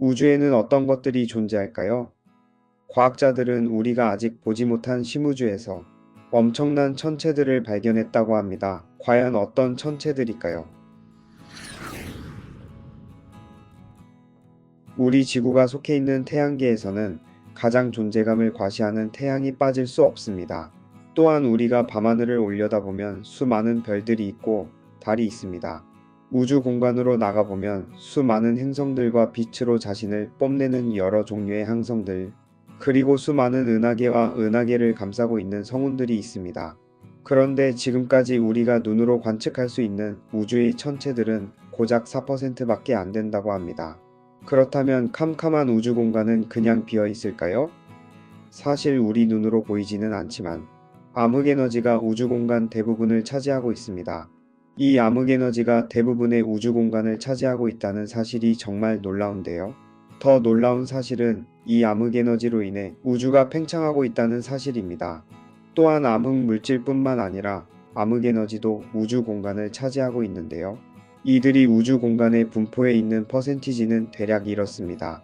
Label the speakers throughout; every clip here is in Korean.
Speaker 1: 우주에는 어떤 것들이 존재할까요? 과학자들은 우리가 아직 보지 못한 심우주에서 엄청난 천체들을 발견했다고 합니다. 과연 어떤 천체들일까요? 우리 지구가 속해 있는 태양계에서는 가장 존재감을 과시하는 태양이 빠질 수 없습니다. 또한 우리가 밤하늘을 올려다보면 수많은 별들이 있고 달이 있습니다. 우주 공간으로 나가보면 수많은 행성들과 빛으로 자신을 뽐내는 여러 종류의 항성들, 그리고 수많은 은하계와 은하계를 감싸고 있는 성운들이 있습니다. 그런데 지금까지 우리가 눈으로 관측할 수 있는 우주의 천체들은 고작 4%밖에 안 된다고 합니다. 그렇다면 캄캄한 우주 공간은 그냥 비어 있을까요? 사실 우리 눈으로 보이지는 않지만 암흑에너지가 우주 공간 대부분을 차지하고 있습니다. 이 암흑에너지가 대부분의 우주 공간을 차지하고 있다는 사실이 정말 놀라운데요. 더 놀라운 사실은 이 암흑에너지로 인해 우주가 팽창하고 있다는 사실입니다. 또한 암흑 물질뿐만 아니라 암흑에너지도 우주 공간을 차지하고 있는데요. 이들이 우주 공간에 분포해 있는 퍼센티지는 대략 이렇습니다.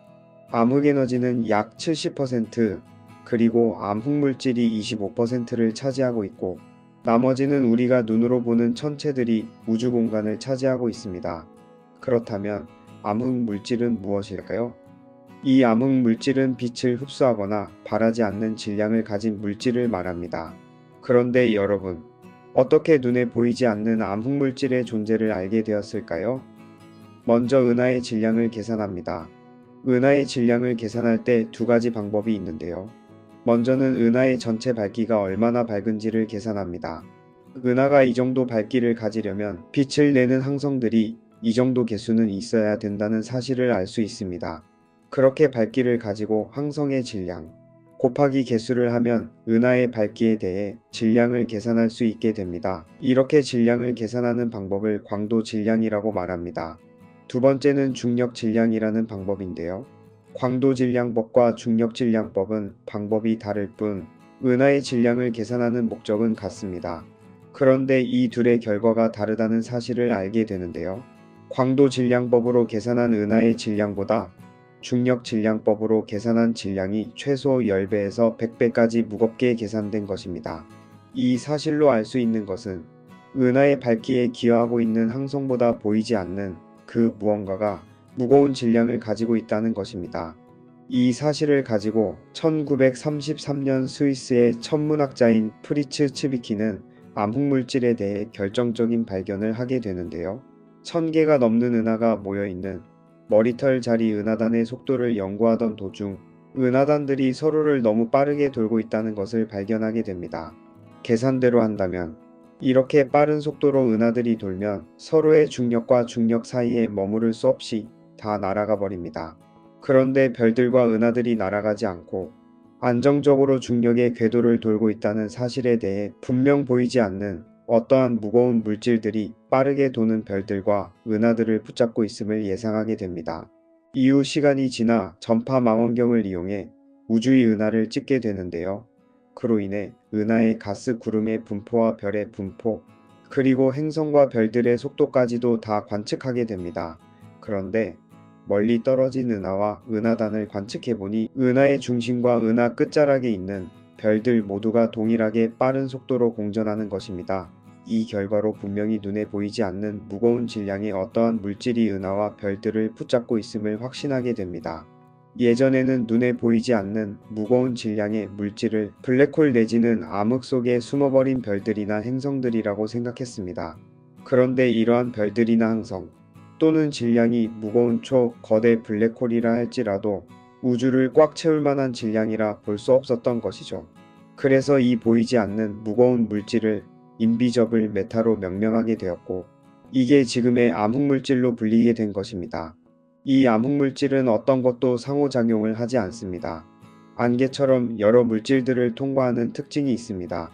Speaker 1: 암흑에너지는 약 70%, 그리고 암흑물질이 25%를 차지하고 있고, 나머지는 우리가 눈으로 보는 천체들이 우주 공간을 차지하고 있습니다. 그렇다면 암흑물질은 무엇일까요? 이 암흑물질은 빛을 흡수하거나 발하지 않는 질량을 가진 물질을 말합니다. 그런데 여러분, 어떻게 눈에 보이지 않는 암흑물질의 존재를 알게 되었을까요? 먼저 은하의 질량을 계산합니다. 은하의 질량을 계산할 때 두 가지 방법이 있는데요. 먼저는 은하의 전체 밝기가 얼마나 밝은지를 계산합니다. 은하가 이 정도 밝기를 가지려면 빛을 내는 항성들이 이 정도 개수는 있어야 된다는 사실을 알 수 있습니다. 그렇게 밝기를 가지고 항성의 질량 곱하기 개수를 하면 은하의 밝기에 대해 질량을 계산할 수 있게 됩니다. 이렇게 질량을 계산하는 방법을 광도 질량이라고 말합니다. 두 번째는 중력 질량이라는 방법인데요. 광도 질량법과 중력 질량법은 방법이 다를 뿐 은하의 질량을 계산하는 목적은 같습니다. 그런데 이 둘의 결과가 다르다는 사실을 알게 되는데요. 광도 질량법으로 계산한 은하의 질량보다 중력 질량법으로 계산한 질량이 최소 10배에서 100배까지 무겁게 계산된 것입니다. 이 사실로 알 수 있는 것은 은하의 밝기에 기여하고 있는 항성보다 보이지 않는 그 무언가가 무거운 질량을 가지고 있다는 것입니다. 이 사실을 가지고 1933년 스위스의 천문학자인 프리츠 츠비키는 암흑물질에 대해 결정적인 발견을 하게 되는데요. 1000개가 넘는 은하가 모여있는 머리털 자리 은하단의 속도를 연구하던 도중 은하단들이 서로를 너무 빠르게 돌고 있다는 것을 발견하게 됩니다. 계산대로 한다면 이렇게 빠른 속도로 은하들이 돌면 서로의 중력과 중력 사이에 머무를 수 없이 다 날아가 버립니다. 그런데 별들과 은하들이 날아가지 않고 안정적으로 중력의 궤도를 돌고 있다는 사실에 대해 분명 보이지 않는 어떠한 무거운 물질들이 빠르게 도는 별들과 은하들을 붙잡고 있음을 예상하게 됩니다. 이후 시간이 지나 전파 망원경을 이용해 우주의 은하를 찍게 되는데요. 그로 인해 은하의 가스 구름의 분포와 별의 분포, 그리고 행성과 별들의 속도까지도 다 관측하게 됩니다. 그런데 멀리 떨어진 은하와 은하단을 관측해보니 은하의 중심과 은하 끝자락에 있는 별들 모두가 동일하게 빠른 속도로 공전하는 것입니다. 이 결과로 분명히 눈에 보이지 않는 무거운 질량의 어떠한 물질이 은하와 별들을 붙잡고 있음을 확신하게 됩니다. 예전에는 눈에 보이지 않는 무거운 질량의 물질을 블랙홀 내지는 암흑 속에 숨어버린 별들이나 행성들이라고 생각했습니다. 그런데 이러한 별들이나 항성 또는 질량이 무거운 초거대 블랙홀이라 할지라도 우주를 꽉 채울 만한 질량이라 볼 수 없었던 것이죠. 그래서 이 보이지 않는 무거운 물질을 인비저블 메타로 명명하게 되었고, 이게 지금의 암흑물질로 불리게 된 것입니다. 이 암흑물질은 어떤 것도 상호작용을 하지 않습니다. 안개처럼 여러 물질들을 통과하는 특징이 있습니다.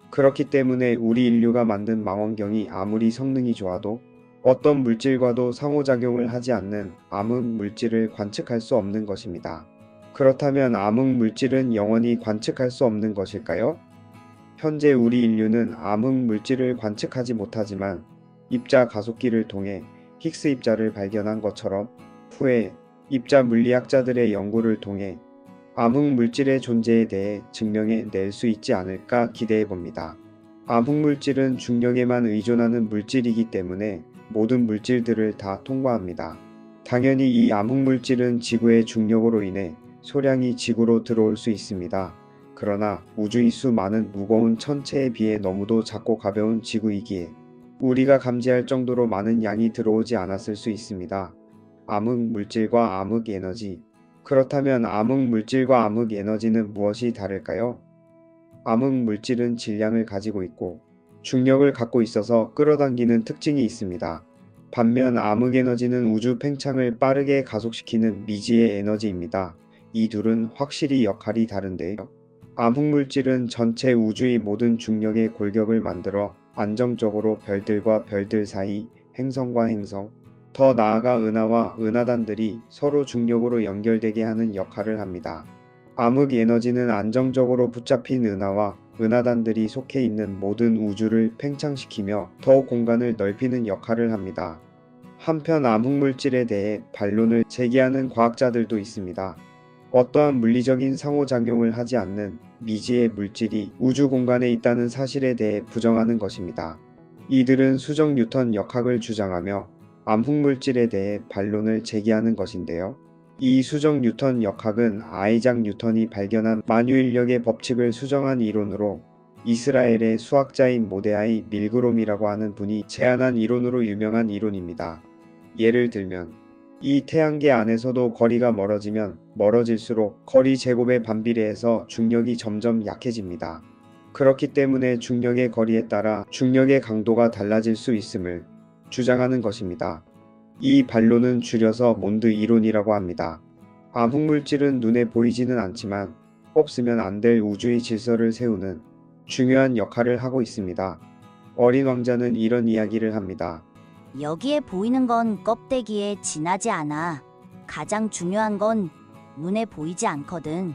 Speaker 1: 그렇기 때문에 우리 인류가 만든 망원경이 아무리 성능이 좋아도 어떤 물질과도 상호작용을 하지 않는 암흑물질을 관측할 수 없는 것입니다. 그렇다면 암흑물질은 영원히 관측할 수 없는 것일까요? 현재 우리 인류는 암흑물질을 관측하지 못하지만 입자 가속기를 통해 힉스 입자를 발견한 것처럼 후에 입자 물리학자들의 연구를 통해 암흑 물질의 존재에 대해 증명해 낼 수 있지 않을까 기대해 봅니다. 암흑 물질은 중력에만 의존하는 물질이기 때문에 모든 물질들을 다 통과합니다. 당연히 이 암흑 물질은 지구의 중력으로 인해 소량이 지구로 들어올 수 있습니다. 그러나 우주의 수많은 무거운 천체에 비해 너무도 작고 가벼운 지구이기에 우리가 감지할 정도로 많은 양이 들어오지 않았을 수 있습니다. 암흑 물질과 암흑 에너지. 그렇다면 암흑 물질과 암흑 에너지는 무엇이 다를까요? 암흑 물질은 질량을 가지고 있고 중력을 갖고 있어서 끌어당기는 특징이 있습니다. 반면 암흑 에너지는 우주 팽창을 빠르게 가속시키는 미지의 에너지입니다. 이 둘은 확실히 역할이 다른데요. 암흑 물질은 전체 우주의 모든 중력의 골격을 만들어 안정적으로 별들과 별들 사이, 행성과 행성, 더 나아가 은하와 은하단들이 서로 중력으로 연결되게 하는 역할을 합니다. 암흑 에너지는 안정적으로 붙잡힌 은하와 은하단들이 속해 있는 모든 우주를 팽창시키며 더 공간을 넓히는 역할을 합니다. 한편 암흑 물질에 대해 반론을 제기하는 과학자들도 있습니다. 어떠한 물리적인 상호작용을 하지 않는 미지의 물질이 우주 공간에 있다는 사실에 대해 부정하는 것입니다. 이들은 수정 뉴턴 역학을 주장하며 암흑 물질에 대해 반론을 제기하는 것인데요. 이 수정 뉴턴 역학은 아이작 뉴턴이 발견한 만유인력의 법칙을 수정한 이론으로 이스라엘의 수학자인 모데아이 밀그롬이라고 하는 분이 제안한 이론으로 유명한 이론입니다. 예를 들면 이 태양계 안에서도 거리가 멀어지면 멀어질수록 거리 제곱에 반비례해서 중력이 점점 약해집니다. 그렇기 때문에 중력의 거리에 따라 중력의 강도가 달라질 수 있음을 주장하는 것입니다. 이 반론은 줄여서 몬드 이론이라고 합니다. 암흑 물질은 눈에 보이지는 않지만 없으면 안 될 우주의 질서를 세우는 중요한 역할을 하고 있습니다. 어린 왕자는 이런 이야기를 합니다.
Speaker 2: 여기에 보이는 건 껍데기에 진하지 않아. 가장 중요한 건 눈에 보이지 않거든.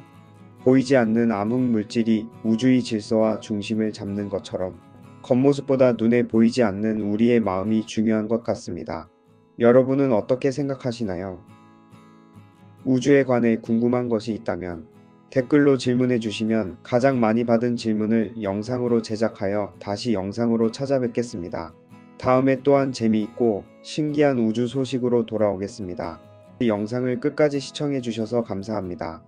Speaker 1: 보이지 않는 암흑 물질이 우주의 질서와 중심을 잡는 것처럼 겉모습보다 눈에 보이지 않는 우리의 마음이 중요한 것 같습니다. 여러분은 어떻게 생각하시나요? 우주에 관해 궁금한 것이 있다면 댓글로 질문해 주시면 가장 많이 받은 질문을 영상으로 제작하여 다시 영상으로 찾아뵙겠습니다. 다음에 또한 재미있고 신기한 우주 소식으로 돌아오겠습니다. 이 영상을 끝까지 시청해 주셔서 감사합니다.